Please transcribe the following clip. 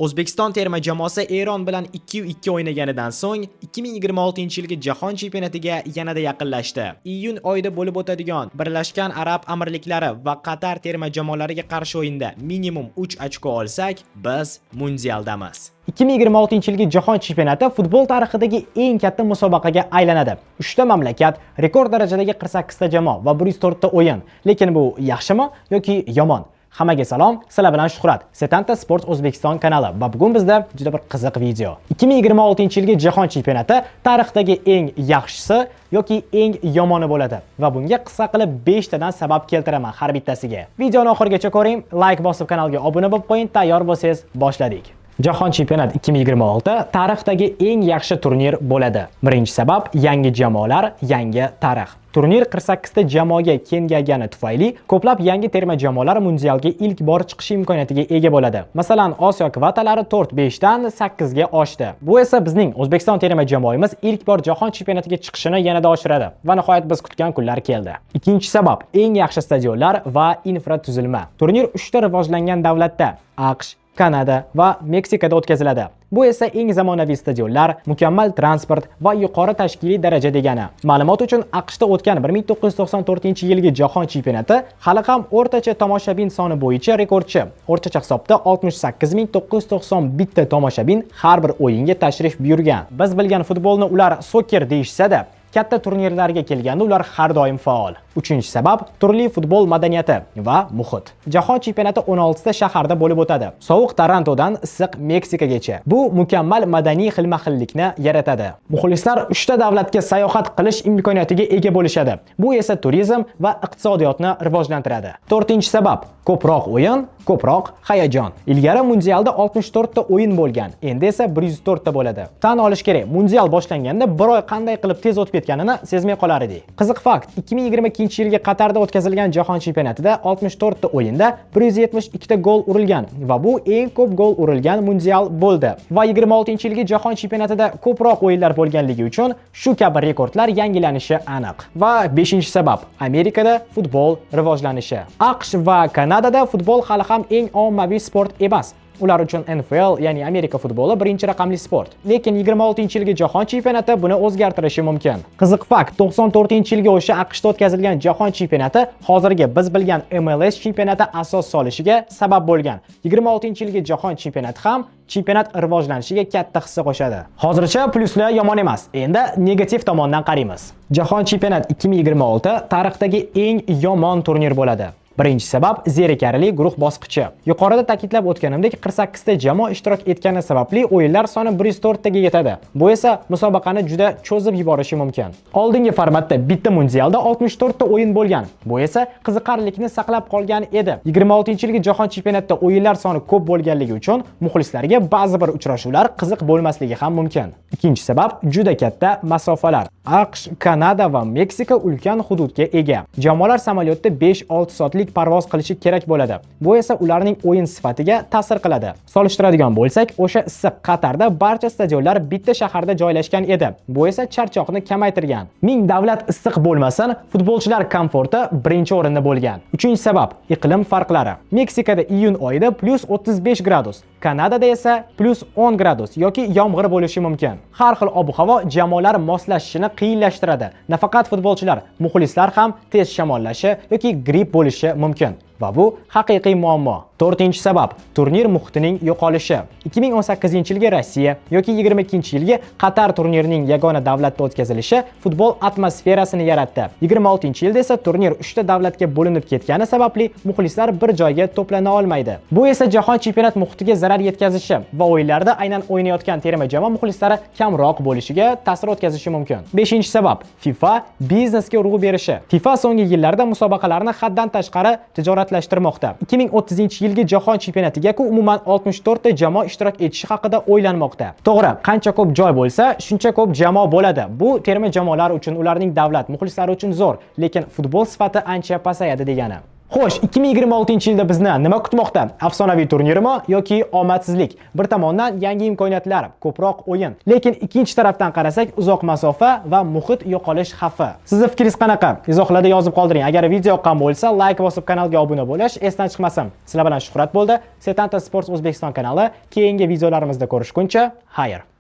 O'zbekiston terma jamoasi Eron bilan 2-2 o'ynaganidan so'ng 2026-yilgi Jahon chempionatiga yanada yaqinlashdi. Iyun oyida bo'lib o'tadigan Birlashgan Arab Amirliklari va Qatar terma jamoalariga qarshi o'yinda minimum 3 ochko olsak, biz mundialdamiz. 2026-yilgi Jahon chempionati futbol tarixidagi eng katta musobaqaga aylanadi. 3 ta mamlakat, rekord darajadagi 48 ta jamoa va 104 ta o'yin. Lekin bu yaxshimi yoki yomon? Hammaga salom, sizlar bilan Shuhrat. Setanta Sport O'zbekiston kanali va bugun bizda juda bir qiziq video. 2026-yilgi Jahon chempionati tarixdagi eng yaxshisi yoki eng yomoni bo'ladi va bunga qisqa qilib 5 tadan sabab keltiraman har bittasiga. Videoni oxirigacha ko'ring, like bosib kanalga obuna bo'lib qo'ying, tayyor bo'lsangiz boshladik. Jahon chempionati 2026 tarixdagi eng yaxshi turnir bo'ladi. Birinchi sabab yangi jamoalar, yangi tarix. Turnir 48 ta jamoaga kengaygani tufayli ko'plab yangi terma jamoalar mundialga ilk bor chiqish imkoniyatiga ega bo'ladi. Masalan, Osiyo kvotalari 4-5 dan 8 ga oshdi. Bu esa bizning O'zbekiston terma jamoamiz ilk bor Jahon chempionatiga chiqishini yanada oshiradi va nihoyat biz kutgan kunlar keldi. Ikkinchi sabab eng yaxshi stadionlar va infratuzilma. Turnir 3 ta rivojlangan davlatda AQSh, Kanada va Meksikada o'tkaziladi. Bu esa eng zamonaviy stadionlar, mukammal transport va yuqori tashkiliy daraja degani. Ma'lumot uchun AQShda o'tgan 1994-yilgi Jahon chempionati hali ham o'rtacha tomoshabin soni bo'yicha rekordchi. O'rtacha hisobda 68991 ta tomoshabin har bir o'yinga tashrif buyurgan. Biz bilgan futbolni ular sokker deyishsa-da, katta turnirlarga kelganda ular har doim faol. Uchinchi sabab turli futbol madaniyati va muhit. Jahon chempionati 16 ta shaharda bo'lib o'tadi. Sovuq Torontodan issiq Meksikagacha. Bu mukammal madaniy xilma-xillikni yaratadi. Muxlislar 3 ta davlatga sayohat qilish imkoniyatiga ega bo'lishadi. Bu esa turizm va iqtisodiyotni rivojlantiradi. To'rtinchi sabab ko'proq o'yin, ko'proq hayajon. Ilgari mundialda 64 ta o'yin bo'lgan, endi esa 104 ta bo'ladi. Tan olish kerak, mundial boshlanganda bir oy qanday qilib tez o'tib ketganini sezmay qolar edik. Qiziq fakt, 2022-yilgi Qatarda o'tkazilgan Jahon chempionatida 64 ta o'yinda 172 ta gol urilgan va bu eng ko'p gol urilgan mundial bo'ldi. Va 26-yilgi Jahon chempionatida ko'proq o'yinlar bo'lganligi uchun shu kabi rekordlar yangilanishi aniq. Va 5-sabab Amerikada futbol rivojlanishi. AQSh va Kanadada futbol hali ham eng ommaviy sport emas. Ular uchun NFL, ya'ni Amerika futboli birinchi raqamli sport. Lekin 26-yilgi Jahon chempionati buni o'zgartirishi mumkin. Qiziq fakt, 94-yilgi o'sha AQShda o'tkazilgan Jahon chempionati hozirgi biz bilgan MLS chempionati asos solishiga sabab bo'lgan. 26-yilgi Jahon chempionati ham chempionat rivojlanishiga katta hissa qo'shadi. Hozircha plyuslar yomon emas. Endi negativ tomondan qaraymiz. Jahon chempionati 2026 tarixdagi eng yomon turnir bo'ladi. Birinchi sabab zerikarli guruh bosqichi. Yuqorida ta'kidlab o'tganimdek 48 ta jamoa ishtirok etgani sababli o'yinlar soni 104 taga yetadi. Bu esa musobaqani juda cho'zib yuborishi mumkin. Oldingi formatda bitta mundialda 64 ta o'yin bo'lgan. Bu esa qiziqarlilikni saqlab qolgan edi. 26-yilgi Jahon chempionatida o'yinlar soni ko'p bo'lganligi uchun muxlislarga ba'zi bir uchrashuvlar qiziq bo'lmasligi ham mumkin. Ikkinchi sabab juda katta masofalar. AQSh, Kanada va Meksika ulkan hududga ega. Jamoalar samolyotda 5-6 soatlik parvoz qilishi kerak bo'ladi. Bu esa ularning o'yin sifatiga ta'sir qiladi. Solishtiradigan bo'lsak, o'sha issiq Qatarda barcha stadionlar bitta shaharda joylashgan edi. Bu esa charchoqni kamaytirgan. Ming davlat issiq bo'lmasin, futbolchilar komforti birinchi o'rinda bo'lgan. Uchinchi sabab iqlim farqlari. Meksikada iyun oyida +35 gradus, Kanadada esa +10 gradus yoki yomg'ir bo'lishi mumkin. Har xil ob-havo jamoalar moslashishini qiyinlashtiradi. Nafaqat futbolchilar, muxlislar ham tez shamollashi yoki gripp bo'lishi mumkin. Va bu haqiqiy muammo. To'rtinchi sabab turnir muhitining yo'qolishi. 2018-yilgi Rossiya yoki 22-yilgi Qatar turnirining yagona davlatda o'tkazilishi futbol atmosferasini yaratdi. 26-yilda esa turnir 3 ta davlatga bo'linib ketgani sababli muxlislar bir joyga to'plana olmaydi. Bu esa Jahon chempionat muhitiga zarar yetkazishi va o'yinlarda aynan o'ynayotgan terma jamoa muxlislari kamroq bo'lishiga ta'sir o'tkazishi mumkin. 5-sabab FIFA biznesga urg'u berishi. FIFA so'nggi yillarda musobaqalarni haddan tashqari tijoratlashtirmoqda. 2030-yilgi Jahon chempionatiga umuman 64 ta jamoa ishtirok etishi haqida o'ylanmoqda. To'g'ri, qancha ko'p joy bo'lsa, shuncha ko'p jamoa bo'ladi. Bu terma jamoalar uchun, ularning davlat muxlislari uchun zo'r, lekin futbol sifati ancha pasayadi degani. Xo'sh, 2026-yilda bizni nima kutmoqda? Afsonaviy turnirmi yoki omadsizlik? Bir tomondan yangi imkoniyatlar, ko'proq o'yin. Lekin ikkinchi tarafdan qarasak, uzoq masofa va muhit yo'qolish xavfi. Sizning fikringiz qanaqa? Izohlarda yozib qoldiring. Agar video yoqqan bo'lsa, like bosib kanalga obuna bo'lish esdan chiqmasin. Sizlar bilan Shuhrat bo'ldi. Setanta Sports O'zbekiston kanali. Keyingi videolarimizda ko'rishguncha, xayr.